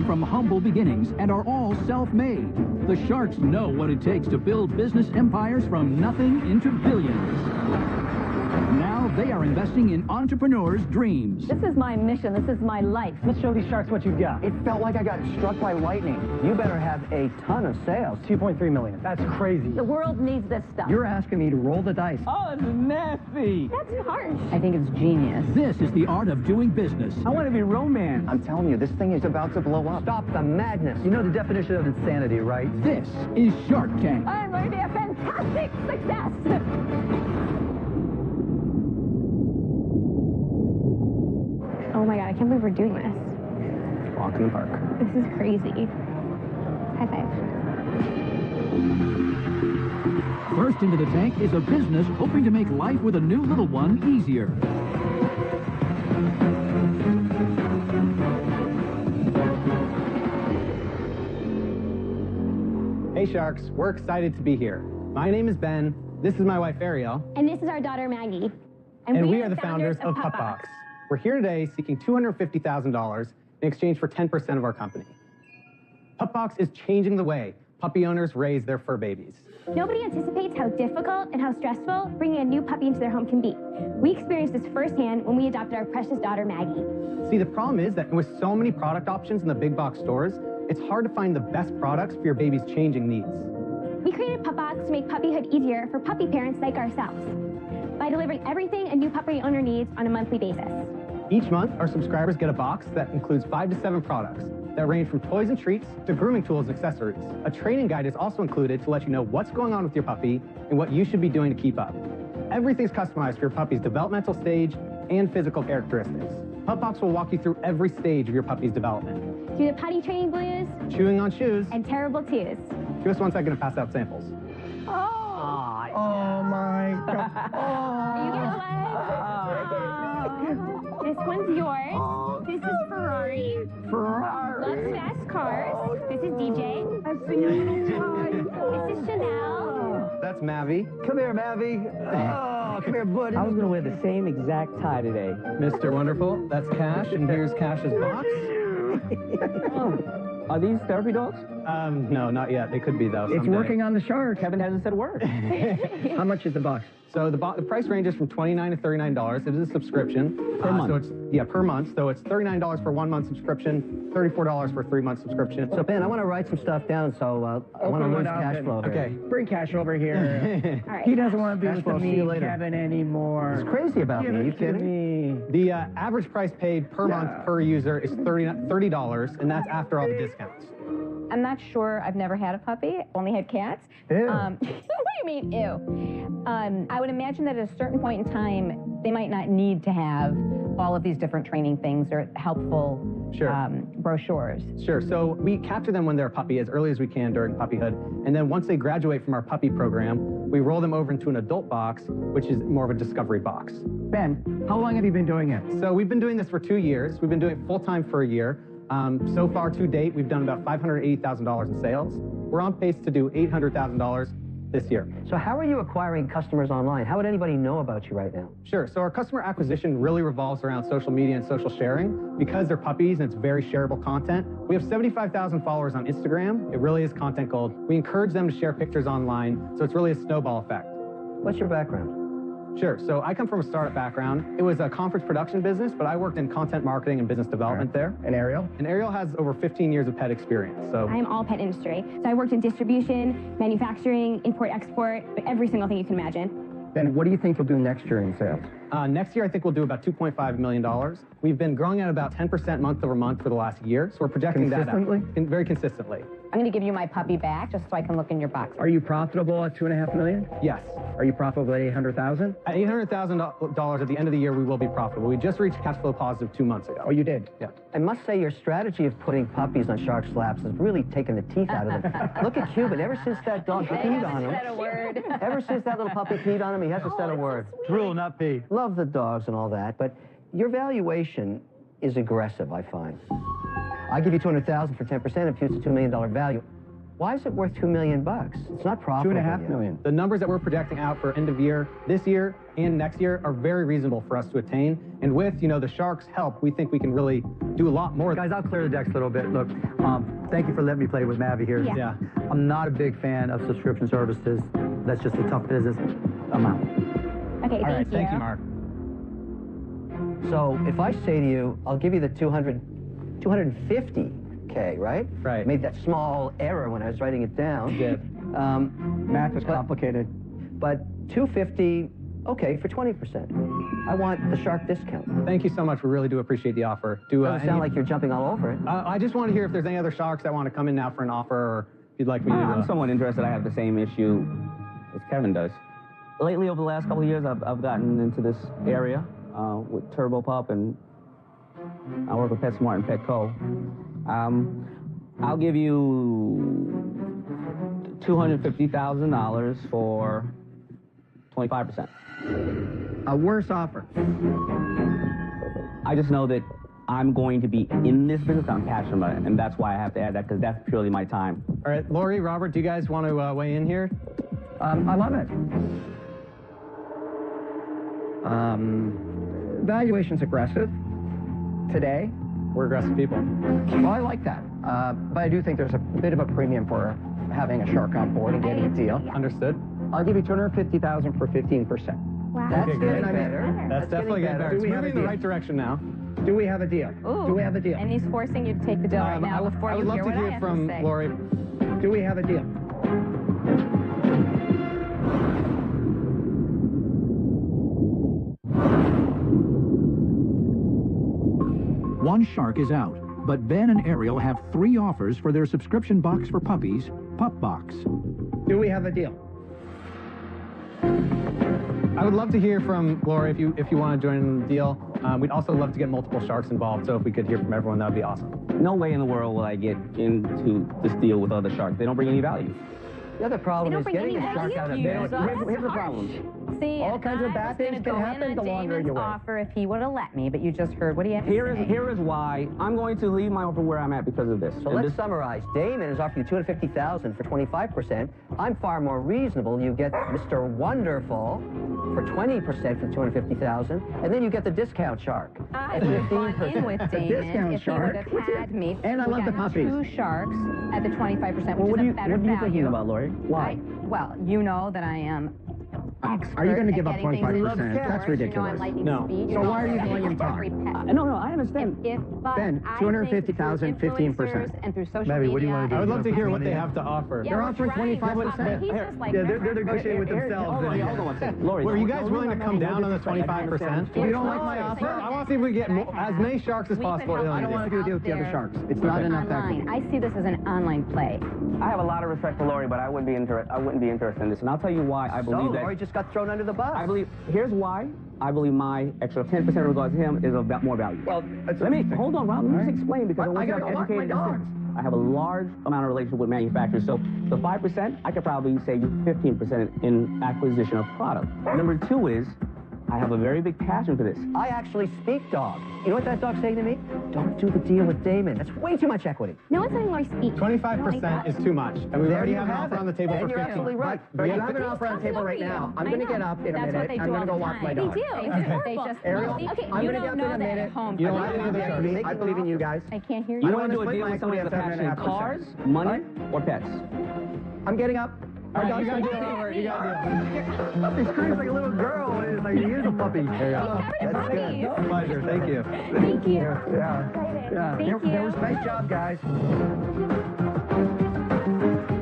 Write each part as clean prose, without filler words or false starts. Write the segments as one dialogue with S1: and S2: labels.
S1: from humble beginnings and are all self-made. The Sharks know what it takes to build business empires from nothing into billions. Now they are investing in entrepreneurs' dreams.
S2: This is my mission. This is my life.
S3: Let's show these sharks what you've got.
S4: It felt like I got struck by lightning. You better have a ton of sales.
S3: 2.3 million. That's crazy.
S2: The world needs this stuff.
S4: You're asking me to roll the dice.
S3: Oh, it's nasty.
S2: That's harsh. I think it's genius.
S1: This is the art of doing business.
S3: I want to be romance.
S4: I'm telling you, this thing is about to blow up. Stop the madness. You know the definition of insanity, right?
S1: This is Shark Tank.
S2: I'm going to be a fantastic success. Oh my God, I can't believe we're doing this.
S4: Walk in the park.
S2: This is crazy. High five.
S1: First into the tank is a business hoping to make life with a new little one easier.
S5: Hey Sharks, we're excited to be here. My name is Ben, this is my wife Ariel,
S6: and this is our daughter Maggie.
S5: and we are the founders of PupBox. We're here today seeking $250,000 in exchange for 10% of our company. PupBox is changing the way puppy owners raise their fur babies.
S6: Nobody anticipates how difficult and how stressful bringing a new puppy into their home can be. We experienced this firsthand when we adopted our precious daughter Maggie.
S5: See, the problem is that with so many product options in the big box stores, it's hard to find the best products for your baby's changing needs.
S6: We created PupBox to make puppyhood easier for puppy parents like ourselves by delivering everything a new puppy owner needs on a monthly basis.
S5: Each month, our subscribers get a box that includes 5 to 7 products that range from toys and treats to grooming tools and accessories. A training guide is also included to let you know what's going on with your puppy and what you should be doing to keep up. Everything's customized for your puppy's developmental stage and physical characteristics. PupBox will walk you through every stage of your puppy's development.
S6: Through the potty training blues,
S5: Chewing on shoes.
S6: and terrible twos.
S5: Give us 1 second to pass out samples.
S4: Oh my God.
S6: You get one. This one's yours. This is Ferrari. Loves fast cars. This is DJ. This is Chanel.
S5: That's Mavi.
S4: Come here, Mavi. Oh, come here, buddy.
S3: I was going to wear the same exact tie today.
S5: Mr. Wonderful. That's Cash, and here's Cash's box.
S3: Are these therapy dogs?
S5: No, not yet. They could be, though,
S4: It's
S5: someday.
S4: working on the shark.
S3: Kevin hasn't said a word.
S4: How much is the box?
S5: So the price ranges from $29 to $39. It is a subscription.
S1: Per month.
S5: So it's, per month. So it's $39 for 1 month subscription, $34 for a 3-month subscription.
S4: So, Ben, I want to write some stuff down, so I want to lose cash flow.
S5: Okay.
S3: Bring Cash over here.
S6: All right.
S3: He doesn't want to be
S4: Cash
S3: with
S4: flow, see
S3: me
S4: you
S3: and
S4: later.
S3: Kevin anymore.
S4: It's crazy about
S3: Give
S4: me. Are you
S3: it to
S4: kidding?
S3: me.
S5: The average price paid per month per user is $30, and that's after all the discounts.
S2: I'm not sure. I've never had a puppy. Only had cats.
S4: Ew.
S2: What do you mean, ew? I would imagine that at a certain point in time, they might not need to have all of these different training things or helpful brochures.
S5: Sure. So we capture them when they're a puppy as early as we can during puppyhood, and then once they graduate from our puppy program, we roll them over into an adult box, which is more of a discovery box.
S4: Ben, how long have you been doing it?
S5: So we've been doing this for 2 years. We've been doing it full-time for a year. So far to date, we've done about $580,000 in sales. We're on pace to do $800,000 this year.
S4: So how are you acquiring customers online? How would anybody know about you right now?
S5: Sure. So our customer acquisition really revolves around social media and social sharing. Because they're puppies and it's very shareable content, we have 75,000 followers on Instagram. It really is content gold. We encourage them to share pictures online, so it's really a snowball effect.
S4: What's your background?
S5: Sure. So I come from a startup background. It was a conference production business, but I worked in content marketing and business development there.
S4: And Ariel?
S5: And Ariel has over 15 years of pet experience. So
S6: I am all pet industry. So I worked in distribution, manufacturing, import, export, every single thing you can imagine.
S4: Ben, what do you think you'll do next year in sales?
S5: next year, I think we'll do about $2.5 million. We've been growing at about 10% month over month for the last year, so we're projecting that out. Very consistently.
S2: I'm going to give you my puppy back just so I can look in your box.
S4: Are you profitable at $2.5 million?
S5: Yes.
S4: Are you profitable at $800,000?
S5: At $800,000 at the end of the year, we will be profitable. We just reached cash flow positive 2 months ago.
S4: Oh, you did?
S5: Yeah.
S4: I must say your strategy of putting puppies on shark slaps has really taken the teeth out of them. Look at Cuban. Ever since that dog peed on him.
S2: Said a word.
S4: Ever since that little puppy peed on him, he hasn't said a word.
S3: Drool, not pee.
S4: Love the dogs and all that, but your valuation is aggressive, I find. I give you $200,000 for 10%, imputes a $2 million value. Why is it worth $2 million? It's not profitable.
S3: $2.5 million.
S5: The numbers that we're projecting out for end of year, this year and next year, are very reasonable for us to attain. And with, the Sharks' help, we think we can really do a lot more.
S3: Guys, I'll clear the decks a little bit. Look, thank you for letting me play with Mavi here.
S2: Yeah.
S3: I'm not a big fan of subscription services. That's just a tough business. I'm out.
S2: Okay,
S5: All right, thank you, Mark.
S4: So if I say to you, I'll give you the 250K, right?
S5: Right.
S4: I made that small error when I was writing it down.
S5: You did.
S3: Math is complicated.
S4: But 250, okay, for 20%. I want the Shark discount.
S5: Thank you so much. We really do appreciate the offer.
S4: Doesn't sound like you're jumping all over it.
S5: I just want to hear if there's any other Sharks that want to come in now for an offer, or if you'd like me to...
S7: I'm somewhat interested. I have the same issue as Kevin does. Lately, over the last couple of years, I've gotten into this area with Turbo Pup, and I work with PetSmart and Petco. I'll give you $250,000 for 25%.
S3: A worse offer.
S7: I just know that I'm going to be in this business. I'm passionate about it, and that's why I have to add that, because that's purely my time.
S5: All right, Lori, Robert, do you guys want to weigh in here?
S3: I love it. Valuation's aggressive today.
S5: We're aggressive people.
S3: Well, I like that. But I do think there's a bit of a premium for having a Shark on board and getting a deal.
S5: Understood.
S3: I'll give you $250,000 for 15%.
S6: Wow.
S4: That's
S5: Okay,
S4: getting
S5: great.
S4: better.
S5: That's definitely getting better.
S3: Do
S5: It's
S3: we have
S5: moving
S3: a
S5: in the
S3: deal?
S5: right direction now.
S3: Do we have a deal?
S2: Ooh.
S3: Do we have a deal?
S2: And he's forcing you to take the deal right now before
S5: I
S2: you
S5: would love
S2: hear
S5: to
S2: what I
S5: hear
S2: have
S5: from
S2: to say.
S5: Lori.
S3: Do we have a deal?
S1: One Shark is out, but Ben and Ariel have 3 offers for their subscription box for puppies, Pup Box.
S3: Do we have a deal?
S5: I would love to hear from Lori if you want to join in the deal. We'd also love to get multiple Sharks involved, so if we could hear from everyone, that would be awesome.
S7: No way in the world will I get into this deal with other Sharks. They don't bring any value.
S4: The other problem
S2: They
S4: is
S2: don't bring
S4: getting
S2: any
S4: a Shark
S2: value
S4: out of
S2: to you.
S4: bed.
S7: Here's the problem.
S2: See,
S3: All kinds of bad things can happen the longer you wait.
S2: Offer if he would have let me, but you just heard what he had to say.
S7: Here is why I'm going to leave my offer where I'm at because of this.
S4: So let's summarize. Damon is offering you $250,000 for 25%. I'm far more reasonable. You get Mr. Wonderful for 20% for $250,000, and then you get the discount Shark
S2: I
S4: at
S2: would have gone
S4: 15%.
S2: in with Damon
S3: discount
S2: if
S3: Shark.
S2: he would have had me.
S3: And I
S2: We
S3: love the
S2: got
S3: puppies.
S2: 2 Sharks at the 25%,
S7: Well,
S2: which
S7: what
S2: is
S7: are
S2: a better
S7: you
S2: value.
S7: thinking about, Lori? Why?
S2: Well, you know that I am expert
S3: Are you going to
S2: at
S3: give up
S2: getting things
S3: 25%?
S2: in
S3: That's
S2: stores. You know
S3: ridiculous.
S2: I'm lightning
S5: No.
S2: speed. You
S3: So
S2: know
S3: why are you
S2: that
S3: letting him talk?
S2: every pet.
S7: No, I understand.
S2: But
S3: Ben,
S2: I
S3: 250,000,
S2: think through
S3: 15%.
S2: influencers and through social
S3: Mavi,
S2: media.
S3: what do you want to do?
S5: I would love to hear what they
S3: Yeah.
S5: have to offer.
S2: Yeah,
S3: They're
S2: we're
S3: offering
S2: trying.
S3: 25%.
S2: He's just like,
S3: Yeah, they're negotiating with themselves.
S7: Hold on one second. Lori,
S5: Were you guys willing to come down on the 25%?
S3: You don't like my offer?
S5: I want to see if we get as many Sharks as possible.
S3: I don't want to do a deal with the other Sharks. It's not enough equity.
S2: online. I see this as an online play.
S7: I have a lot of respect for Lori, but I wouldn't be interested in this, and I'll tell you why I believe that.
S4: Lori just got thrown under the bus.
S7: Here's why I believe my extra 10% in regards to him is of more value.
S3: Well,
S7: let me hold on, Rob. Let me just explain because I
S3: I
S7: want you
S3: gotta
S7: to
S3: walk my
S7: educate
S3: dogs.
S7: I have a large amount of relationship with manufacturers, so the 5% I could probably save you 15% in acquisition of product. Number 2 is I have a very big passion for this.
S4: I actually speak dog. You know what that dog's saying to me? Don't do the deal with Damon. That's way too much equity.
S6: No one's letting Lori speak.
S5: 25% is too much, and we
S4: There
S5: already
S4: you
S5: have an
S4: have
S5: offer
S4: it.
S5: on the table
S4: And
S5: for
S4: you're
S5: 15.
S4: absolutely right.
S3: But you have an offer on the table right now. I'm going to get up in a
S2: That's what
S3: minute.
S2: they
S3: I'm
S2: do
S3: going to
S2: all
S3: go
S2: the
S3: walk my
S2: time.
S3: dog.
S6: They do.
S2: They just
S3: Ariel,
S6: Okay,
S3: I'm
S2: you
S3: going to get
S2: don't
S3: up
S2: know
S3: in a
S2: that
S3: minute.
S2: at home.
S5: You don't
S3: I
S5: want to
S3: believe
S5: do
S3: in
S5: the
S3: you. I believe in you guys.
S2: I can't hear
S7: I
S2: you.
S3: I
S7: want
S3: wanna
S7: to do a
S3: split
S7: deal
S3: my
S7: with someone
S3: equity
S7: with a
S3: at
S7: passion:
S3: 7.5%.
S7: cars, money, or pets.
S3: I'm getting up.
S5: All right, you got to do it, Robert. You got to do it.
S3: He screams like a little girl. It's like he is a puppy.
S5: There you go.
S6: That's good.
S5: Pleasure. Thank you.
S6: Thank you.
S3: Yeah.
S6: Thank
S3: That was
S6: you.
S3: nice job, guys.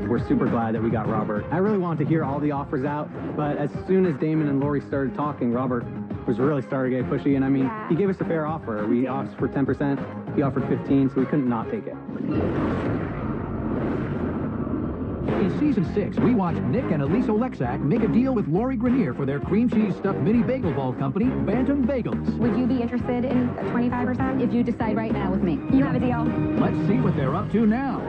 S5: We're super glad that we got Robert. I really wanted to hear all the offers out, but as soon as Damon and Lori started talking, Robert was really starting to get pushy, and I mean,
S6: Yeah.
S5: he gave us a fair offer. We asked for 10%, he offered 15%, so we couldn't not take it.
S1: In Season 6, we watched Nick and Elise Oleksak make a deal with Lori Grenier for their cream cheese stuffed mini bagel ball company, Bantam Bagels.
S6: Would you be interested in 25%?
S2: If you decide right now with me.
S6: You have a deal.
S1: Let's see what they're up to now.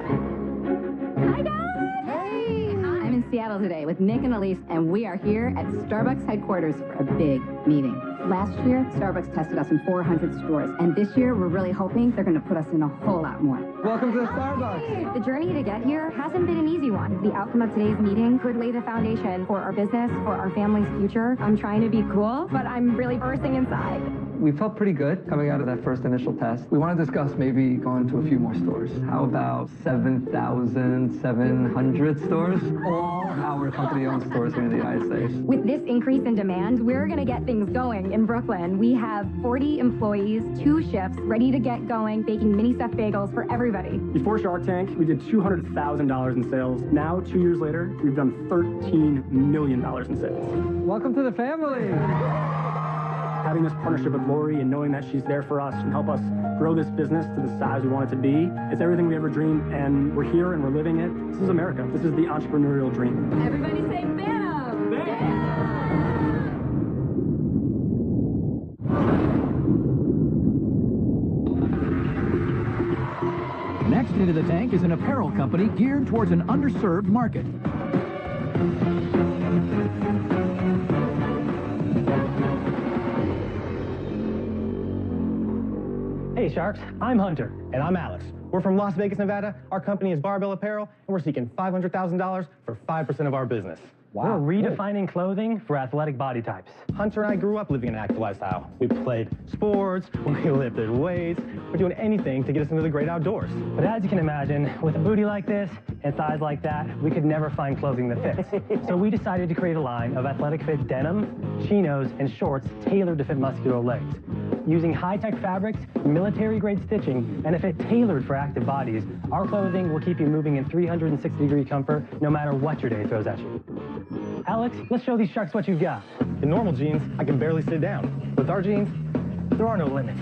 S6: Hi, guys. Hey. I'm in
S2: in Seattle today with Nick and Elise, and we are here at Starbucks headquarters for a big meeting. Last year, Starbucks tested us in 400 stores, and this year we're really hoping they're going to put us in a whole lot more.
S3: Welcome to the Starbucks.
S6: The journey to get here hasn't been an easy one. The outcome of today's meeting could lay the foundation for our business, for our family's future. I'm trying to be cool, but I'm really bursting inside.
S8: We felt pretty good coming out of that first initial test. We want to discuss maybe going to a few more stores. How about 7,700 stores? All our company-owned stores here in the United States.
S6: With this increase in demand, we're going to get things going in Brooklyn. We have 40 employees, 2 shifts, ready to get going, baking mini stuffed bagels for everybody.
S9: Before Shark Tank, we did $200,000 in sales. Now, 2 years later, we've done $13 million in sales.
S8: Welcome to the family.
S9: Having this partnership with Lori and knowing that she's there for us and help us grow this business to the size we want it to be, it's everything we ever dreamed, and we're here and we're living it. This is America. This is the entrepreneurial dream.
S2: Everybody say BAM!
S1: Next into the tank is an apparel company geared towards an underserved market.
S5: Hey Sharks, I'm Hunter. And I'm Alex. We're from Las Vegas, Nevada. Our company is Barbell Apparel, and we're seeking $500,000 for 5% of our business.
S9: Wow. We're redefining clothing for athletic body types.
S5: Hunter and I grew up living an active lifestyle. We played sports, we lifted weights, we're doing anything to get us into the great outdoors.
S9: But as you can imagine, with a booty like this and thighs like that, we could never find clothing that fits. So we decided to create a line of athletic fit denim, chinos, and shorts tailored to fit muscular legs. Using high-tech fabrics, military-grade stitching, and a fit tailored for active bodies, our clothing will keep you moving in 360-degree comfort no matter what your day throws at you. Alex, let's show these Sharks what you've got.
S5: In normal jeans, I can barely sit down. With our jeans, there are no limits.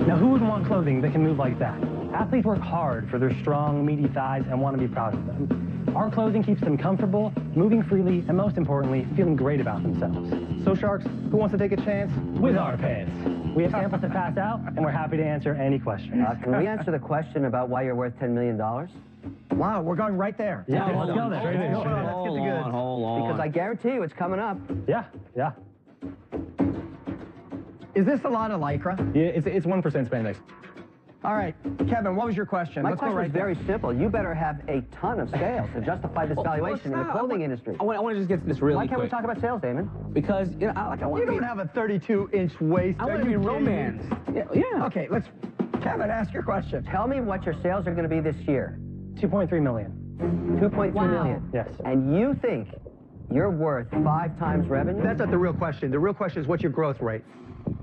S9: Now, who would want clothing that can move like that? Athletes work hard for their strong, meaty thighs and want to be proud of them. Our clothing keeps them comfortable, moving freely, and most importantly, feeling great about themselves.
S5: So Sharks, who wants to take a chance with our pants?
S9: We have samples to pass out, and we're happy to answer any questions.
S4: Can we answer the question about why you're worth $10 million?
S3: Wow, we're going right there.
S9: Yeah, let's go there.
S3: Let's get the goods.
S7: Hold on.
S4: Because I guarantee you it's coming up.
S9: Yeah.
S3: Is this a lot of Lycra?
S5: Yeah, it's 1% spandex.
S3: All right, Kevin, what was your question?
S4: My
S3: Let's go
S4: question
S3: right
S4: is
S3: there.
S4: very simple. You better have a ton of sales to justify this valuation in the clothing industry.
S7: I want to just get to this really
S4: Why can't we
S7: quick.
S4: talk about sales, Damon?
S7: Because, you know, I want
S3: You
S7: to be...
S3: don't have a 32-inch waist.
S7: I want to be romance. Yeah.
S3: Okay, Kevin, ask your question.
S4: Tell me what your sales are going to be this year.
S9: 2.3 million.
S4: 2.3 million.
S9: Yes.
S4: And you think you're worth 5 times revenue?
S5: That's not the real question. The real question is what's your growth rate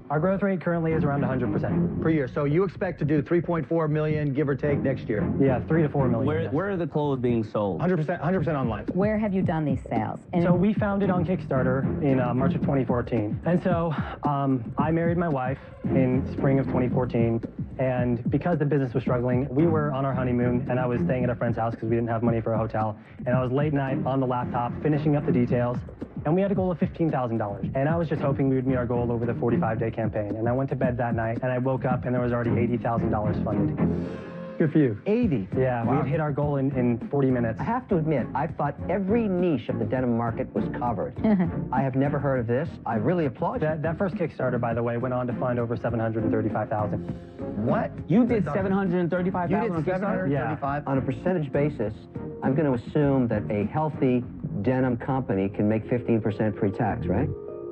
S9: Our growth rate currently is around 100%.
S5: per year? So you expect to do 3.4 million, give or take, next year.
S9: Yeah, 3 to 4 million.
S7: Where are the clothes being sold?
S5: 100% online.
S2: Where have you done these sales?
S9: So we founded on Kickstarter in March of 2014. And so I married my wife in spring of 2014. And because the business was struggling, we were on our honeymoon, and I was staying at a friend's house because we didn't have money for a hotel. And I was late night on the laptop finishing up the details. And we had a goal of $15,000. And I was just hoping we would meet our goal over the 45-day campaign. And I went to bed that night, and I woke up, and there was already $80,000 funded.
S5: Good for you.
S3: 80.
S9: Yeah,
S3: Wow.
S9: we had hit our goal in 40 minutes.
S4: I have to admit, I thought every niche of the denim market was covered. I have never heard of this. I really applaud you.
S9: That first Kickstarter, by the way, went on to fund over $735,000.
S3: What?
S7: You did $735,000
S3: You
S7: on
S3: did
S7: Kickstarter?
S3: 735?
S4: On a percentage basis, I'm going to assume that a healthy denim company can make 15% pre-tax, right?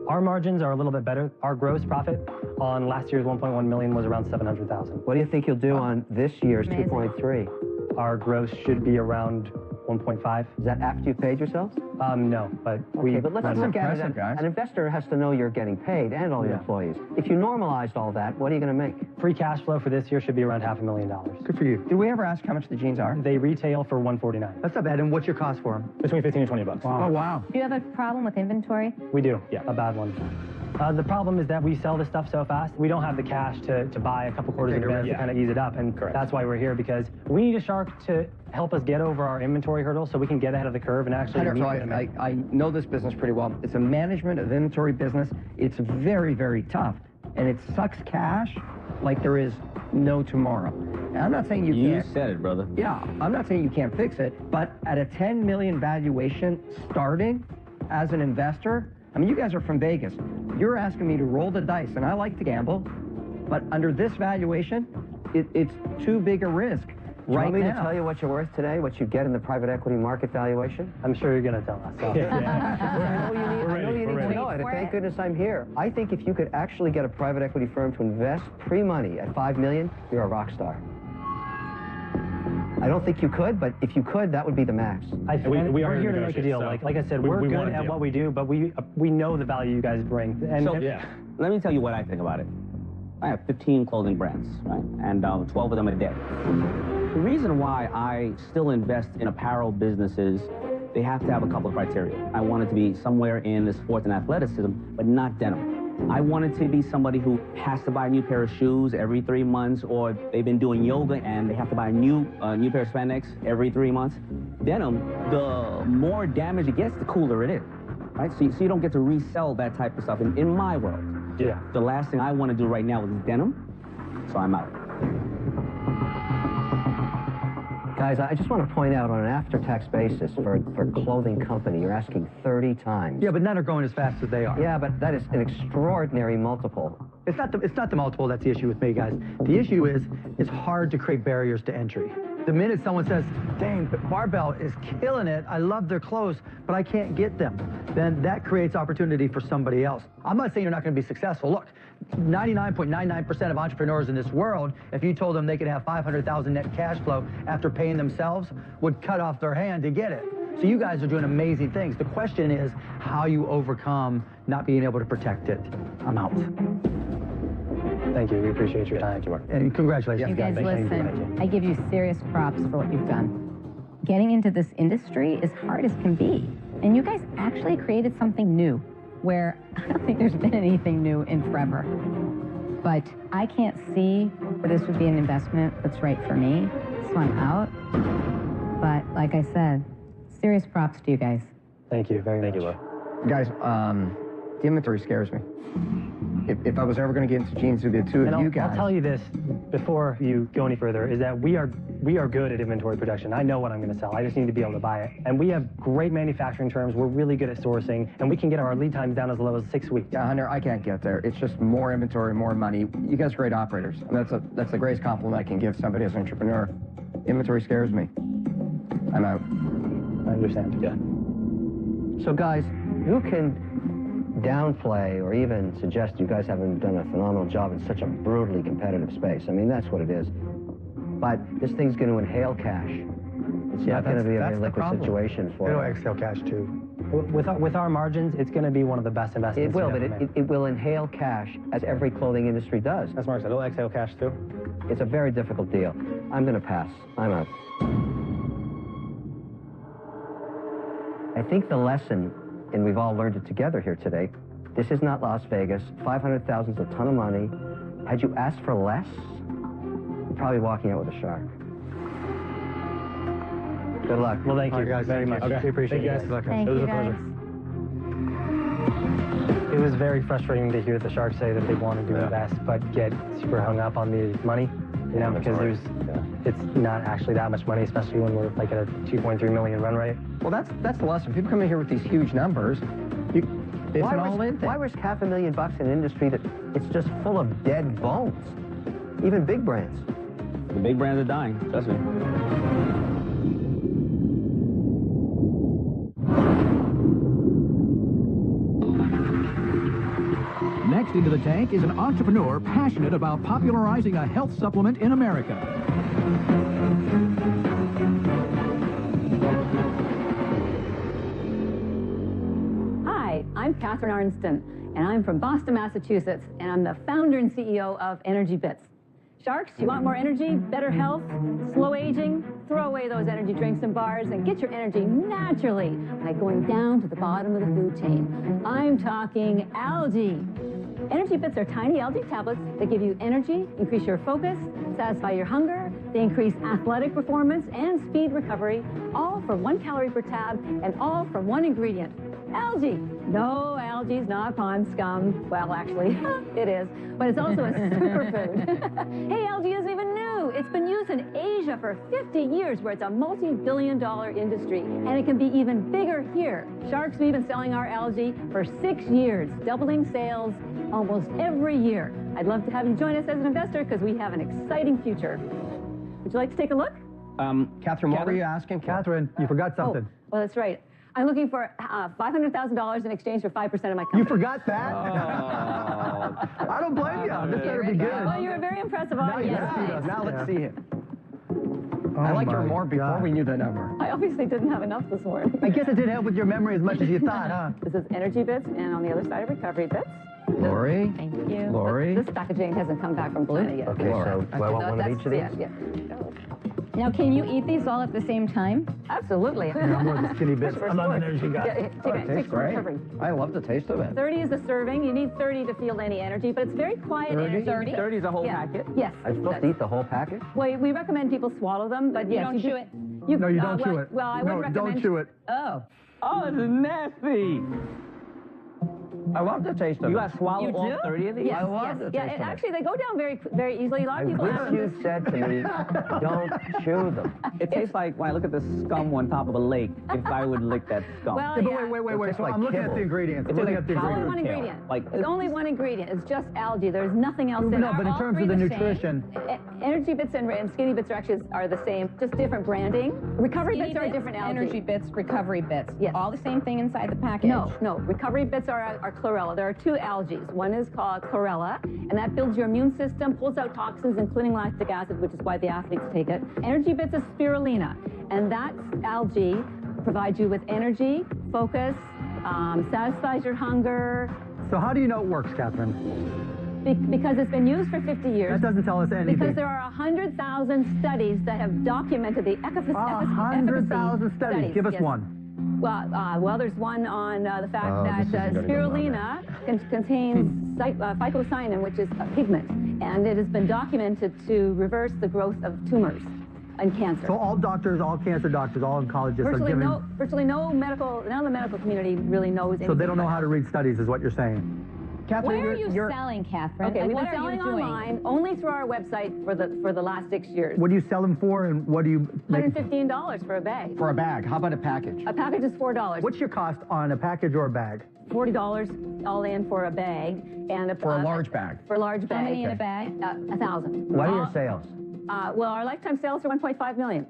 S9: Our margins are a little bit better. Our gross profit on last year's 1.1 million was around 700,000.
S4: What do you think you'll do on this year's 2.3?
S9: Our gross should be around 1.5.
S4: Is that after you've paid yourselves?
S9: No, but
S4: Okay, but let's look at it.
S3: impressive, guys.
S4: An investor has to know you're getting paid and all your employees. If you normalized all that, what are you going to make?
S9: free cash flow for this year should be around $500,000.
S5: Good for you.
S3: Did we ever ask how much the jeans are?
S9: They retail for $149.
S5: That's not bad. And what's your cost for them? Between 15 and 20 bucks.
S3: Oh, wow.
S2: Do you have a problem with inventory?
S9: We do, yeah, a bad one. The problem is that we sell this stuff so fast, we don't have the cash to buy a couple quarters in advance to kind of ease it up, and that's why we're here, because we need a shark to help us get over our inventory hurdle so we can get ahead of the curve and actually
S3: Hunter,
S9: meet
S3: so
S9: the demand.
S3: I know this business pretty well. It's a management of inventory business. It's very, very tough, and it sucks cash, like there is no tomorrow. And I'm not saying you can't.
S7: You said it, brother.
S3: Yeah, I'm not saying you can't fix it, but at a 10 million valuation starting as an investor, I mean, you guys are from Vegas. You're asking me to roll the dice, and I like to gamble, but under this valuation, it's too big a risk.
S4: Do you want me to tell you what you're worth today, what you get in the private equity market valuation?
S9: I'm sure you're going to tell us. So.
S4: I know you need to know it, and thank goodness I'm here. I think if you could actually get a private equity firm to invest pre-money at $5 million, you're a rock star. I don't think you could, but if you could, that would be the max.
S9: We're here to make a deal. So like I said, we're good at what we do, but we know the value you guys bring. And
S7: let me tell you what I think about it. I have 15 clothing brands, right? And 12 of them are dead. The reason why I still invest in apparel businesses, they have to have a couple of criteria. I want it to be somewhere in the sports and athleticism, but not denim. I want it to be somebody who has to buy a new pair of shoes every 3 months, or they've been doing yoga and they have to buy a new pair of spandex every 3 months. Denim, the more damage it gets, the cooler it is, right? So you don't get to resell that type of stuff in my world.
S9: Yeah.
S7: The last thing I want to do right now is denim, so I'm out.
S4: Guys, I just want to point out on an after-tax basis for a clothing company, you're asking 30 times.
S10: Yeah, but none are growing as fast as they are.
S4: Yeah, but that is an extraordinary multiple.
S10: It's not the multiple that's the issue with me, guys. The issue is it's hard to create barriers to entry. The minute someone says, dang, Barbell is killing it, I love their clothes, but I can't get them, then that creates opportunity for somebody else. I'm not saying you're not going to be successful. Look, 99.99% of entrepreneurs in this world, if you told them they could have $500,000 net cash flow after paying themselves, would cut off their hand to get it. So you guys are doing amazing things. The question is how you overcome not being able to protect it. I'm out.
S9: Thank you. We appreciate your time.
S10: And congratulations.
S2: You guys, listen, I give you serious props for what you've done. Getting into this industry is hard as can be. And you guys actually created something new, where I don't think there's been anything new in forever. But I can't see where this would be an investment that's right for me, so I'm out. But like I said, serious props to you guys.
S9: Thank you very much.
S3: Thank you, guys, the inventory scares me. If I was ever going to get into jeans with the two of you guys...
S9: I'll tell you this, before you go any further, is that we are good at inventory production. I know what I'm going to sell. I just need to be able to buy it. And we have great manufacturing terms. We're really good at sourcing, and we can get our lead times down as low as 6 weeks.
S3: Yeah, Hunter, I can't get there. It's just more inventory, more money. You guys are great operators. And that's the greatest compliment I can give somebody as an entrepreneur. Inventory scares me. I'm out.
S9: I understand. Yeah.
S4: So guys, who can downplay or even suggest you guys haven't done a phenomenal job in such a brutally competitive space? I mean, that's what it is. But this thing's going to inhale cash. It's not going to be a very liquid situation for
S10: It'll
S4: it.
S10: exhale cash, too.
S9: With our margins, it's going to be one of the best investments.
S4: It will, but it will inhale cash, as every clothing industry does.
S5: That's Mark said. It'll exhale cash, too.
S4: It's a very difficult deal. I'm going to pass. I'm out. I think the lesson, and we've all learned it together here today, this is not Las Vegas. 500,000 is a ton of money. Had you asked for less, you're probably walking out with a shark. Good luck.
S9: Well, thank you guys very much.
S5: Okay.
S9: We appreciate it.
S2: Thank you, guys.
S9: It was very frustrating to hear the Sharks say that they wanted to invest, but get super hung up on the money, you know, because it's not actually that much money, especially when we're like at a 2.3 million run rate.
S3: Well, that's the lesson. People come in here with these huge numbers. It's an all-in thing.
S4: Why risk $500,000 in an industry that it's just full of dead bones? Even big brands.
S7: The big brands are dying, trust me.
S1: Next into the tank is an entrepreneur passionate about popularizing a health supplement in America.
S11: Hi, I'm Catherine Arnston, and I'm from Boston, Massachusetts, and I'm the founder and CEO of Energy Bits. Sharks, you want more energy, better health, slow aging? Throw away those energy drinks and bars and get your energy naturally by going down to the bottom of the food chain. I'm talking algae. Energy Bits are tiny algae tablets that give you energy, increase your focus, satisfy your hunger. They increase athletic performance and speed recovery, all for 1 calorie per tab and all from one ingredient, Algae. No, algae's not pond scum. Well, actually, it is. But it's also a superfood. Hey, algae isn't even new. It's been used in Asia for 50 years, where it's a multi-billion-dollar industry. And it can be even bigger here. Sharks, we've been selling our algae for 6 years, doubling sales almost every year. I'd love to have you join us as an investor because we have an exciting future. Would you like to take a look?
S3: Catherine, what were you asking?
S10: Catherine, you forgot something.
S11: Oh, well, that's right. I'm looking for $500,000 in exchange for 5% of my company.
S10: You forgot that?
S3: Oh.
S10: I don't blame you. This better be good.
S11: Well, you were a very impressive audience.
S3: Now let's see it. I liked her more before we knew the number.
S11: I obviously didn't have enough this morning.
S10: I guess it didn't help with your memory as much as you thought, huh?
S11: This is Energy Bits, and on the other side, Recovery Bits.
S3: Lori?
S2: Thank you.
S3: Lori?
S11: This packaging hasn't come back from China yet.
S4: Okay, so do I want one of each of these?
S11: Yeah.
S2: Now, can you eat these all at the same time?
S11: Absolutely.
S10: I'm more the skinny bits. I'm not an energy guy.
S11: Yeah, take for recovery.
S3: I love the taste of it.
S11: 30 is the serving. You need 30 to feel any energy, but it's very quiet energy.
S7: 30 is a whole packet?
S11: Yes.
S4: I'm supposed to eat the whole packet?
S11: Well, we recommend people swallow them, but yes,
S2: don't chew it.
S10: No, you don't chew it.
S11: Well, I would recommend...
S10: don't chew it.
S2: Oh.
S7: Oh, this is nasty.
S3: I love the taste of it.
S7: You got to swallow
S2: You
S7: all
S2: do?
S7: 30 of these?
S11: Yes,
S3: I love the
S11: yeah,
S3: taste of it.
S11: actually, they go down very, very easily. A lot
S4: I
S11: of people
S4: wish
S11: ask
S4: you said to me, don't chew them.
S7: It tastes like when I look at the scum on top of a lake, if I would lick that scum.
S11: Well,
S10: Yeah, but
S11: yeah.
S10: wait. So I'm looking at the ingredients. I'm looking at the
S11: It's only one
S10: ingredients.
S11: ingredient.
S7: Like,
S11: It's only one ingredient. It's just algae. There's nothing else in it.
S10: No, but in
S2: all
S10: terms
S2: three
S10: of the
S2: the same?
S10: nutrition,
S11: Energy Bits and Skinny Bits are the same, just different branding. Recovery Bits are a different algae.
S2: Energy Bits, Recovery Bits.
S11: Yes.
S2: All the same thing inside the package.
S11: No. Recovery Bits are chlorella. There are two algae. One is called chlorella, and that builds your immune system, pulls out toxins, including lactic acid, which is why the athletes take it. Energy Bits is spirulina, and that algae provides you with energy, focus, satisfies your hunger.
S10: so how do you know it works, Catherine?
S11: Because it's been used for 50 years.
S10: That doesn't tell us anything.
S11: Because there are 100,000 studies that have documented the efficacy.
S10: 100,000 studies. Give us
S11: yes.
S10: one.
S11: Well, there's one on the fact that spirulina contains phycocyanin, which is a pigment, and it has been documented to reverse the growth of tumors and cancer.
S10: So all doctors, all cancer doctors, all oncologists are giving...
S11: Virtually none of the medical community really knows anything.
S10: So they don't know how to read studies is what you're saying.
S3: Catherine,
S2: Where are you selling, Catherine?
S11: Okay,
S2: Like,
S11: we've
S2: what
S11: been
S2: are you
S11: selling
S2: doing?
S11: online only through our website for the last 6 years.
S10: What do you sell them for, and what do you make?
S11: $115 for a bag.
S3: For a bag. How about a package?
S11: A package is $4.
S10: What's your cost on a package or a bag?
S11: $40 all in for a bag, and
S3: For a large bag.
S11: For a large bag.
S2: How many in a bag?
S11: 1,000.
S4: What are your sales?
S11: Well, our lifetime sales are 1.5 million.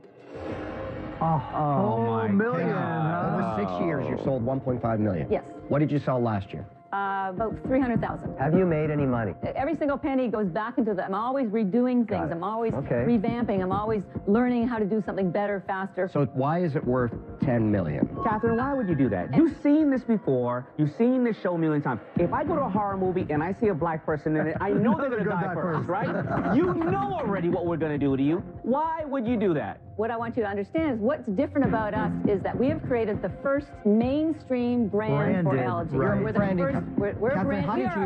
S10: Oh, million.
S3: Over 6 years, you sold 1.5 million.
S11: Yes.
S3: What did you sell last year?
S11: About 300,000.
S4: Have you made any money?
S11: Every single penny goes back into I'm always redoing things. I'm always revamping. I'm always learning how to do something better, faster.
S3: So why is it worth 10 million?
S7: Catherine, why would you do that? You've seen this before. You've seen this show a million times. If I go to a horror movie and I see a black person in it, I know they're going to die first, right? You know already what we're going to do to you. Why would you do that?
S11: What I want you to understand is what's different about us is that we have created the first mainstream brand for algae.
S10: Right.
S11: We're the first. We're a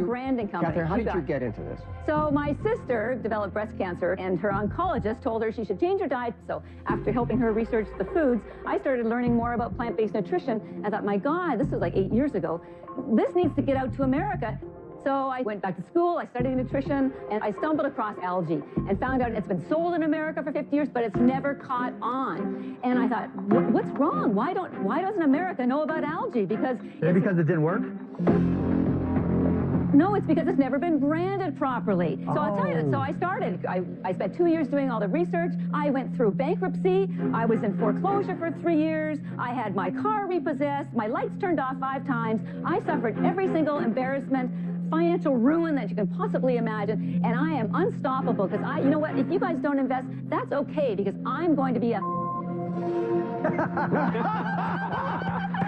S11: branding company.
S3: Catherine, how did you get into this?
S11: So my sister developed breast cancer, and her oncologist told her she should change her diet. So after helping her research the foods, I started learning more about plant-based nutrition. I thought, my God, this was like 8 years ago. This needs to get out to America. So I went back to school, I studied nutrition, and I stumbled across algae and found out it's been sold in America for 50 years, but it's never caught on. And I thought, what's wrong? Why doesn't America know about algae? Because
S10: it didn't work?
S11: No, it's because it's never been branded properly. So I'll tell you, so I started. I spent 2 years doing all the research. I went through bankruptcy. I was in foreclosure for 3 years. I had my car repossessed. My lights turned off 5 times. I suffered every single embarrassment, financial ruin that you can possibly imagine, and I am unstoppable because you know what, if you guys don't invest, that's okay, because I'm going to be a...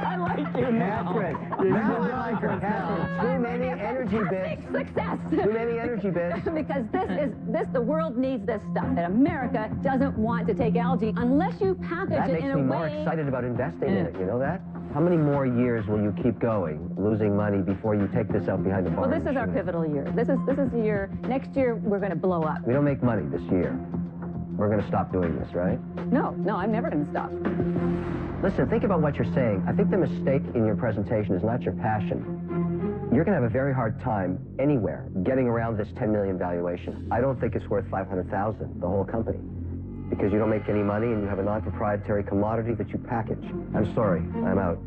S7: I like you now.
S4: Catherine, now I like her. Catherine, too many energy bits.
S11: Success.
S4: Too many energy bits.
S11: Because the world needs this stuff, and America doesn't want to take algae unless you package it in a way...
S4: That makes me more excited about investing in it, you know that? How many more years will you keep going, losing money, before you take this out behind the bar?
S11: Well, this is our pivotal year. This is the year. Next year, we're going to blow up.
S4: We don't make money this year. We're going to stop doing this, right?
S11: No, I'm never going to stop.
S4: Listen, think about what you're saying. I think the mistake in your presentation is not your passion. You're going to have a very hard time anywhere getting around this 10 million valuation. I don't think it's worth 500,000, the whole company, because you don't make any money and you have a non-proprietary commodity that you package. I'm sorry, I'm out.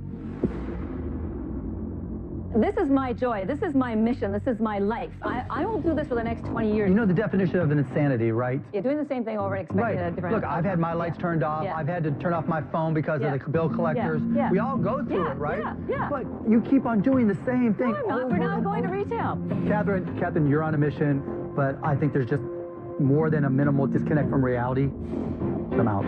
S11: This is my joy. This is my mission. This is my life. I will do this for the next 20 years.
S10: You know the definition of an insanity, right?
S11: You're doing the same thing over and expecting a different...
S10: Look, I've had my lights turned off. I've had to turn off my phone because of the bill collectors. We all go through it, right? But you keep on doing the same thing.
S11: No, I'm not. We're not going to retail.
S10: Catherine, you're on a mission, but I think there's just more than a minimal disconnect from reality. I'm out.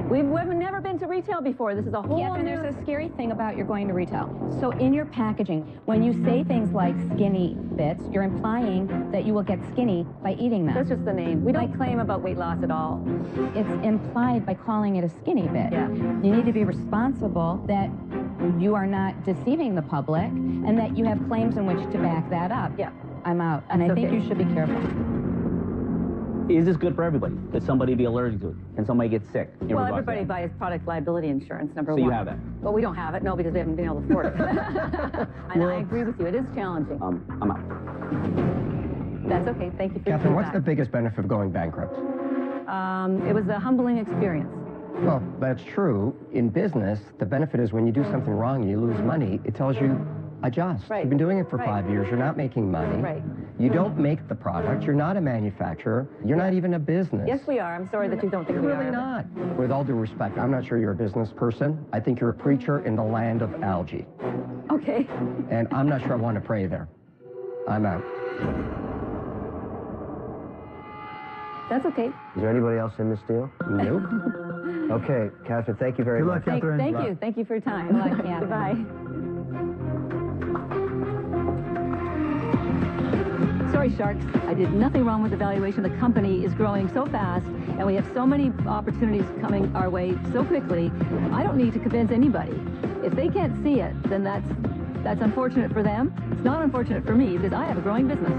S11: We've never been to retail before. This is a whole
S2: And there's a scary thing about you're going to retail. So in your packaging, when you say things like skinny bits, you're implying that you will get skinny by eating them.
S11: That's just the name. We don't claim about weight loss at all.
S2: It's implied by calling it a skinny bit. You need to be responsible that you are not deceiving the public and that you have claims in which to back that up. I'm out. And I think you should be careful.
S7: Is this good for everybody? Could somebody be allergic to it? Can somebody get sick?
S11: Well, everybody buys product liability insurance, number one.
S7: So you have that?
S11: Well, we don't have it, no, because we haven't been able to afford it. And I agree with you, it is challenging.
S7: I'm out.
S11: That's okay, thank you for your
S3: Catherine, what's
S11: feedback.
S3: the biggest benefit of going bankrupt?
S11: It was a humbling experience.
S3: Well, that's true. In business, the benefit is when you do something wrong and you lose money, it tells you, adjust. You've been doing it for 5 years. You're not making money. You don't make the product. You're not a manufacturer. You're not even a business.
S11: Yes, we are. I'm sorry that you don't think we are.
S3: You're really not. With all due respect, I'm not sure you're a business person. I think you're a preacher in the land of algae.
S11: Okay.
S3: And I'm not sure I want to pray there. I'm out.
S11: That's okay.
S4: Is there anybody else in this deal?
S3: Nope.
S4: Okay, Catherine, thank you very much.
S11: Thank you. Thank you for your time.
S2: Good luck, Catherine.
S11: Goodbye. Sorry, Sharks. I did nothing wrong with the valuation. The company is growing so fast, and we have so many opportunities coming our way so quickly. I don't need to convince anybody. If they can't see it, then that's unfortunate for them. It's not unfortunate for me, because I have a growing business.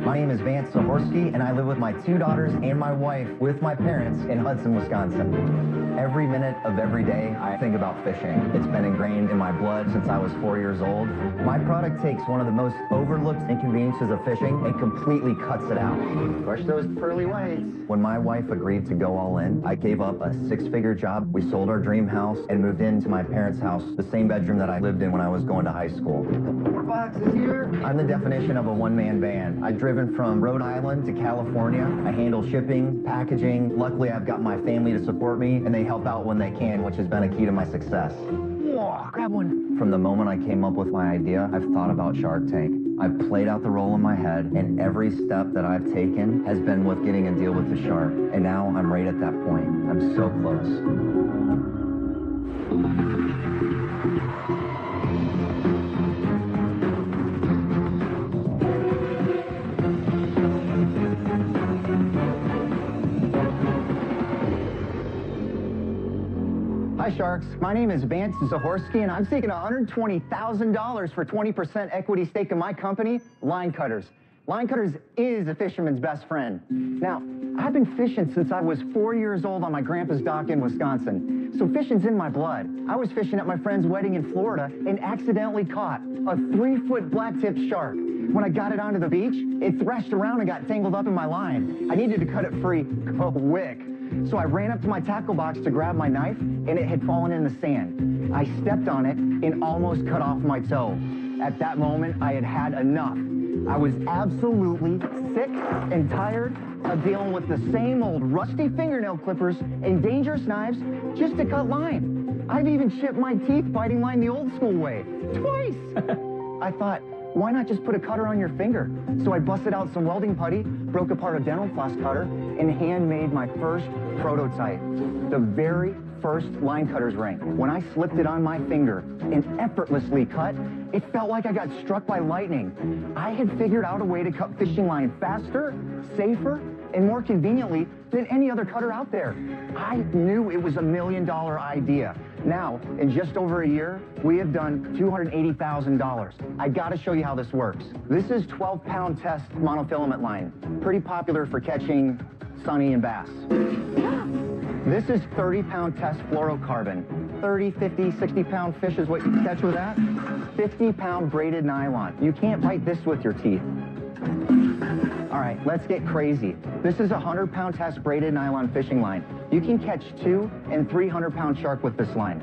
S12: My name is Vance Zahorsky, and I live with my 2 daughters and my wife with my parents in Hudson, Wisconsin. Every minute of every day, I think about fishing. It's been ingrained in my blood since I was 4 years old. My product takes one of the most overlooked inconveniences of fishing and completely cuts it out. Push those pearly whites. When my wife agreed to go all in, I gave up a 6-figure job. We sold our dream house and moved into my parents' house, the same bedroom that I lived in when I was going to high school. 4 boxes here. I'm the definition of a one-man band. I've driven from Rhode Island to California. I handle shipping, packaging. Luckily, I've got my family to support me, and they help out when they can, which has been a key to my success. Whoa, grab one. From the moment I came up with my idea, I've thought about Shark Tank. I've played out the role in my head, and every step that I've taken has been with getting a deal with the shark. And now I'm right at that point. I'm so close.
S13: Hi, Sharks. My name is Vance Zahorsky, and I'm seeking $120,000 for 20% equity stake in my company, Line Cutters. Line Cutters is a fisherman's best friend. Now, I've been fishing since I was 4 years old on my grandpa's dock in Wisconsin, so fishing's in my blood. I was fishing at my friend's wedding in Florida and accidentally caught a 3-foot black-tipped shark. When I got it onto the beach, it thrashed around and got tangled up in my line. I needed to cut it free quick. So I ran up to my tackle box to grab my knife, and it had fallen in the sand. I stepped on it and almost cut off my toe. At that moment, I had had enough. I was absolutely sick and tired of dealing with the same old rusty fingernail clippers and dangerous knives just to cut line. I've even chipped my teeth biting line the old school way. Twice! I thought, why not just put a cutter on your finger? So I busted out some welding putty, broke apart a dental floss cutter, and handmade my first prototype. The very first line cutter's ring. When I slipped it on my finger and effortlessly cut, it felt like I got struck by lightning. I had figured out a way to cut fishing line faster, safer, and more conveniently than any other cutter out there. I knew it was $1 million idea. Now, in just over a year, we have done $280,000. I gotta show you how this works. This is 12-pound test monofilament line, pretty popular for catching sunny and bass. This is 30-pound test fluorocarbon. 30, 50, 60-pound fish is what you catch with that. 50-pound braided nylon. You can't bite this with your teeth. All right, let's get crazy. This is a 100-pound test braided nylon fishing line. You can catch 200- and 300-pound shark with this line.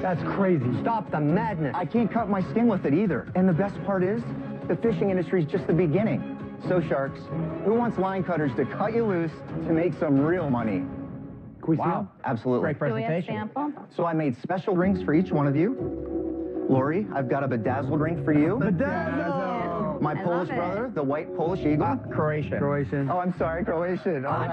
S4: That's crazy. Stop the madness.
S13: I can't cut my skin with it either. And the best part is, the fishing industry is just the beginning. So sharks, who wants line cutters to cut you loose to make some real money?
S3: Can we see
S13: Wow,
S3: them?
S13: absolutely.
S3: Great presentation.
S6: Do we have sample?
S13: So I made special rings for each one of you. Lori, I've got a bedazzled ring for you.
S3: Bedazzled!
S13: My
S6: I
S13: Polish
S6: love it.
S13: brother, the white Polish eagle.
S3: Croatian.
S10: Croatian.
S13: Oh, I'm sorry, Croatian.
S3: I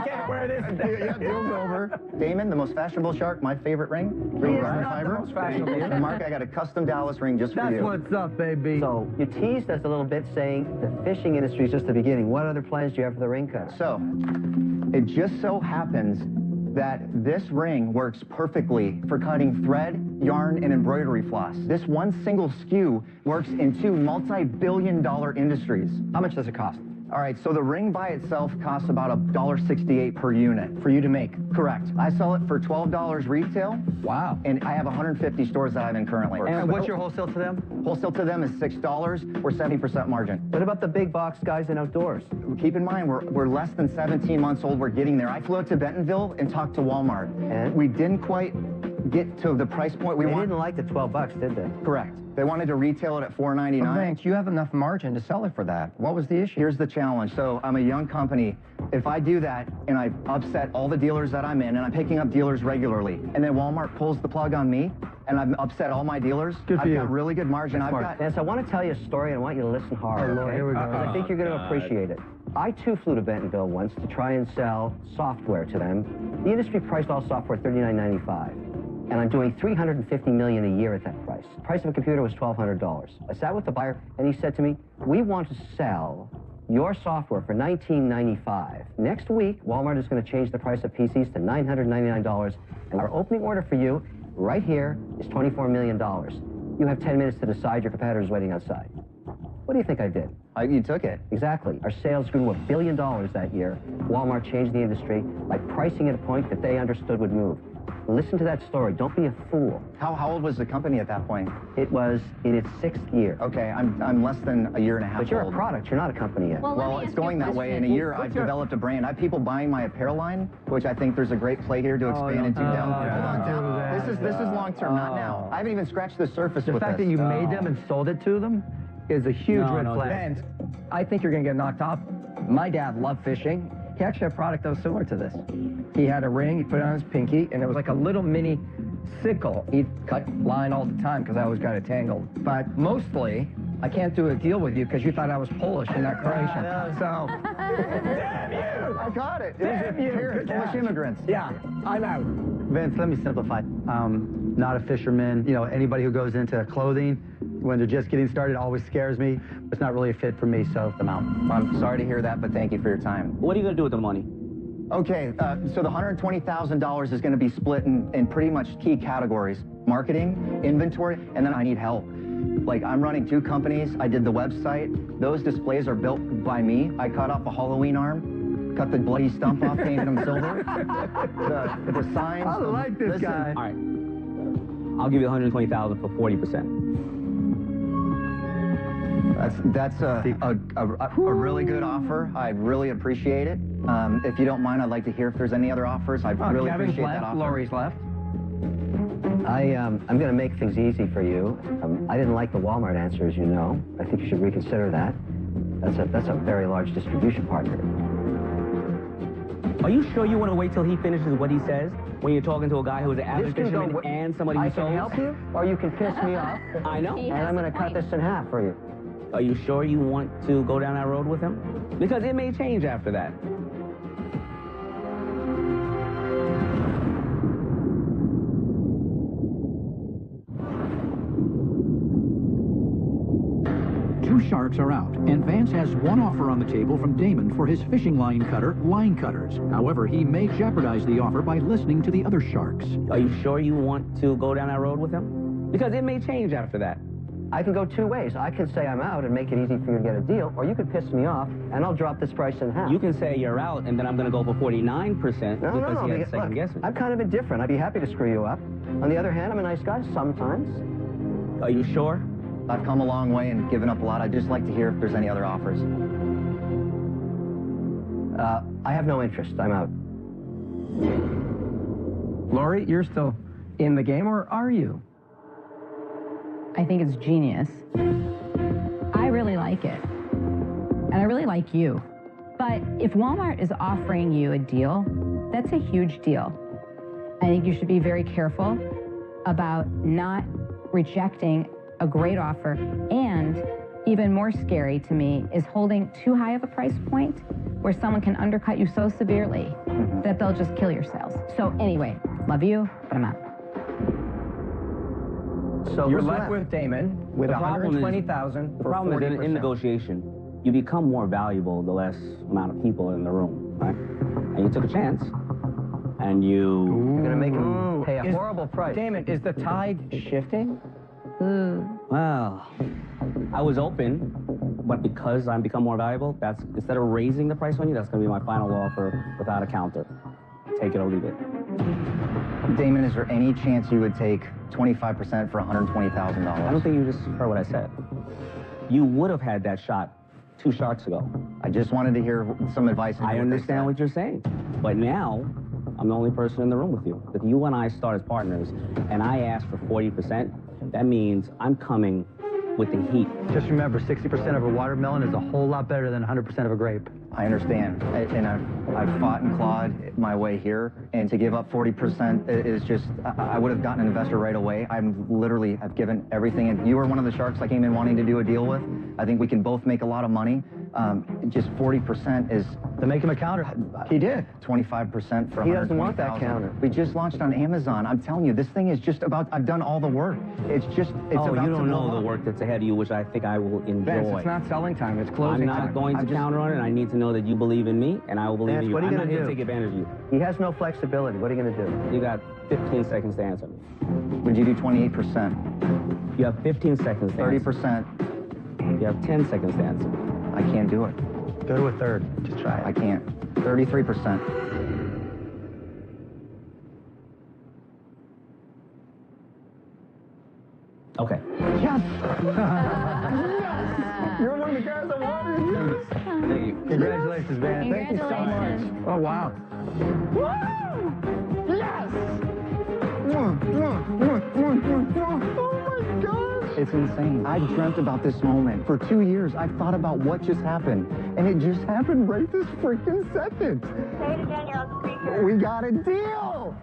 S3: can't wear this.
S13: Yeah, deal's over. Damon, the most fashionable shark, my favorite ring. Green garter fiber.
S3: most fashionable.
S13: And Mark, I got a custom Dallas ring just for
S10: That's
S13: you.
S10: what's up, baby.
S4: So you teased us a little bit saying the fishing industry is just the beginning. What other plans do you have for the ring cutter?
S13: So, it just so happens that this ring works perfectly for cutting thread, yarn, and embroidery floss. This one single SKU works in 2 multi-billion-dollar industries.
S3: How much does it cost?
S13: All right, so the ring by itself costs about $1.68 per unit.
S3: For you to make?
S13: Correct. I sell it for $12 retail.
S3: Wow.
S13: And I have 150 stores that I'm in currently.
S10: And what's your wholesale to them?
S13: Wholesale to them is $6 or 70% margin.
S4: What about the big box guys in outdoors?
S13: Keep in mind, we're less than 17 months old. We're getting there. I flew out to Bentonville and talked to Walmart.
S4: And?
S13: We didn't quite get to the price point we
S4: They
S13: wanted.
S4: didn't like the 12 bucks, did they?
S13: Correct. They wanted to retail it at $4.99.
S3: Vance, you have enough margin to sell it for that. What was the issue?
S13: Here's the challenge. So I'm a young company. If I do that and I upset all the dealers that I'm in, and I'm picking up dealers regularly, and then Walmart pulls the plug on me, and I've upset all my dealers,
S10: Good for
S13: I've
S10: you.
S13: got really good margin. I've got
S4: Vance, I want to tell you a story, and I want you to listen hard,
S10: Oh, Lord,
S4: okay?
S10: here we go.
S4: Because I think you're going to appreciate it. I, too, flew to Bentonville once to try and sell software to them. The industry priced all software at $39.95. And I'm doing $350 million a year at that price. The price of a computer was $1,200. I sat with the buyer, and he said to me, we want to sell your software for $19.95. Next week, Walmart is going to change the price of PCs to $999, and our opening order for you, right here, is $24 million. You have 10 minutes to decide. Your competitor's waiting outside. What do you think I did?
S13: You took it.
S4: Exactly. Our sales grew to $1 billion that year. Walmart changed the industry by pricing at a point that they understood would move. Listen to that story. Don't be a fool.
S13: How old was the company at that point?
S4: It was in its 6th year.
S13: Okay, I'm less than a year and a half
S4: But you're
S13: old.
S4: a product. You're not a company yet.
S13: Well, it's going that way. In a year, I've developed a brand. I have people buying my apparel line, which I think there's a great play here to expand into down. Hold on, This is long term, not now. I haven't even scratched the surface
S10: The
S13: with
S10: fact
S13: this.
S10: that you made them and sold it to them is a huge red flag.
S3: Vance, I think you're going to get knocked off. My dad loved fishing. He actually had a product that was similar to this. He had a ring, he put it on his pinky, and it was like a little mini sickle. He'd cut line all the time because I always got it tangled. But mostly, I can't do a deal with you because you thought I was Polish and not Croatian. So, damn you!
S13: I got it.
S3: Damn you!
S13: Polish immigrants.
S3: Yeah, I'm out.
S10: Vince, let me simplify. Not a fisherman. You know, anybody who goes into clothing when they're just getting started always scares me. It's not really a fit for me, so I'm out.
S13: I'm sorry to hear that, but thank you for your time.
S7: What are you going to do with the money?
S13: Okay, so the $120,000 is going to be split in pretty much key categories: marketing, inventory, and then I need help. Like, I'm running 2 companies. I did the website. Those displays are built by me. I cut off a Halloween arm, cut the bloody stump off, painted them silver. The signs.
S10: I like this guy.
S7: All right. I'll give you $120,000 for 40%.
S13: That's a really good offer. I really appreciate it. If you don't mind, I'd like to hear if there's any other offers. I really
S3: Kevin's
S13: appreciate
S3: left,
S13: that offer.
S3: Lori's left.
S4: I'm going to make things easy for you. I didn't like the Walmart answer, as you know. I think you should reconsider that. That's a very large distribution partner.
S7: Are you sure you want to wait till he finishes what he says when you're talking to a guy who is an avid fisherman and somebody who
S4: I can help you, or you can piss me off.
S7: I know.
S4: And I'm going to cut this in half for you.
S7: Are you sure you want to go down that road with him? Because it may change after that.
S1: Two sharks are out, and Vance has one offer on the table from Damon for his fishing line cutter, Line Cutters. However, he may jeopardize the offer by listening to the other sharks.
S7: Are you sure you want to go down that road with him? Because it may change after that.
S4: I can go two ways. I can say I'm out and make it easy for you to get a deal, or you could piss me off and I'll drop this price in half.
S7: You can say you're out, and then I'm going to go for 49% because he had second guessing.
S4: I'm kind of indifferent. I'd be happy to screw you up. On the other hand, I'm a nice guy sometimes.
S7: Are you sure?
S12: I've come a long way and given up a lot. I'd just like to hear if there's any other offers.
S4: I have no interest. I'm out.
S3: Lori, you're still in the game, or are you?
S2: I think it's genius. I really like it. And I really like you. But if Walmart is offering you a deal, that's a huge deal. I think you should be very careful about not rejecting a great offer. And even more scary to me is holding too high of a price point where someone can undercut you so severely that they'll just kill your sales. So anyway, love you, but I'm out.
S3: So you're left with Damon with $120,000.
S7: The problem is in negotiation, you become more valuable the less amount of people in the room, right? And you took a chance, and you...
S4: You're going to make him pay a horrible price.
S3: Damon, is the tide shifting?
S7: Well, I was open, but because I'm become more valuable, that's instead of raising the price on you, that's going to be my final offer without a counter. Take it or leave it.
S12: Damon, is there any chance you would take 25% for $120,000?
S7: I don't think you just heard what I said. You would have had that shot 2 sharks ago.
S12: I just wanted to hear some advice.
S7: I understand what you're saying, but now I'm the only person in the room with you. If you and I start as partners, and I ask for 40%, that means I'm coming with the heat.
S10: Just remember, 60% of a watermelon is a whole lot better than 100% of a grape.
S12: I understand, and I've fought and clawed my way here, and to give up 40% is just, I would have gotten an investor right away. I've given everything, and you were one of the sharks I came in wanting to do a deal with. I think we can both make a lot of money. Just 40% is...
S10: To make him a counter.
S12: He did. 25% for $120,000.
S4: He doesn't want that counter.
S12: We just launched on Amazon. I'm telling you, this thing is just about, I've done all the work. It's just, it's about...
S7: Oh, you don't know the work that's ahead of you, which I think I will enjoy.
S3: Vance, it's not selling time, it's closing time.
S7: I'm not going to counter on it. I need to know that you believe in me, and I will believe in you.
S4: What are you
S7: I'm
S4: going to
S7: not
S4: do?
S7: here to take advantage of you.
S4: He has no flexibility. What are you going to do?
S7: You got 15 seconds to answer me.
S12: Would you do 28%?
S7: You have 15 seconds to
S12: 30%?
S7: You have 10 seconds to answer me.
S12: I can't do it.
S10: Go to a third. Just try it.
S12: I can't. 33%.
S7: Okay.
S12: Yes! You're one of the guys I wanted. Yes!
S7: Thank you.
S10: Congratulations, man.
S3: Thank you so much. Oh, wow.
S12: Woo! Yes! Oh my gosh! It's insane. I dreamt about this moment. For 2 years, I've thought about what just happened. And it just happened right this freaking second.
S6: Say it again, you're on speaker.
S12: We got a deal!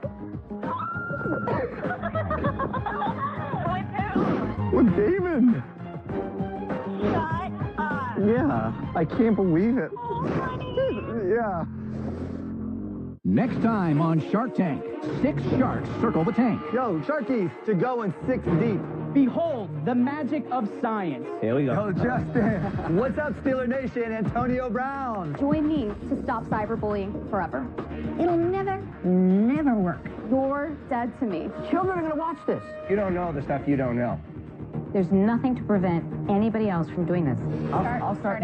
S6: With who?
S12: With Damon.
S6: Shut up.
S12: Yeah, I can't believe it.
S6: Oh, honey.
S12: Yeah.
S1: Next time on Shark Tank, 6 sharks circle the tank.
S10: Yo, Sharkies, to go in 6 deep.
S14: Behold, the magic of science.
S7: Here we go.
S10: Yo, Justin. What's up, Steeler Nation? Antonio Brown.
S6: Join me to stop cyberbullying forever. It'll never work. You're dead to me.
S4: Children are going to watch this.
S3: You don't know the stuff you don't know.
S2: There's nothing to prevent anybody else from doing this.
S3: I'll start.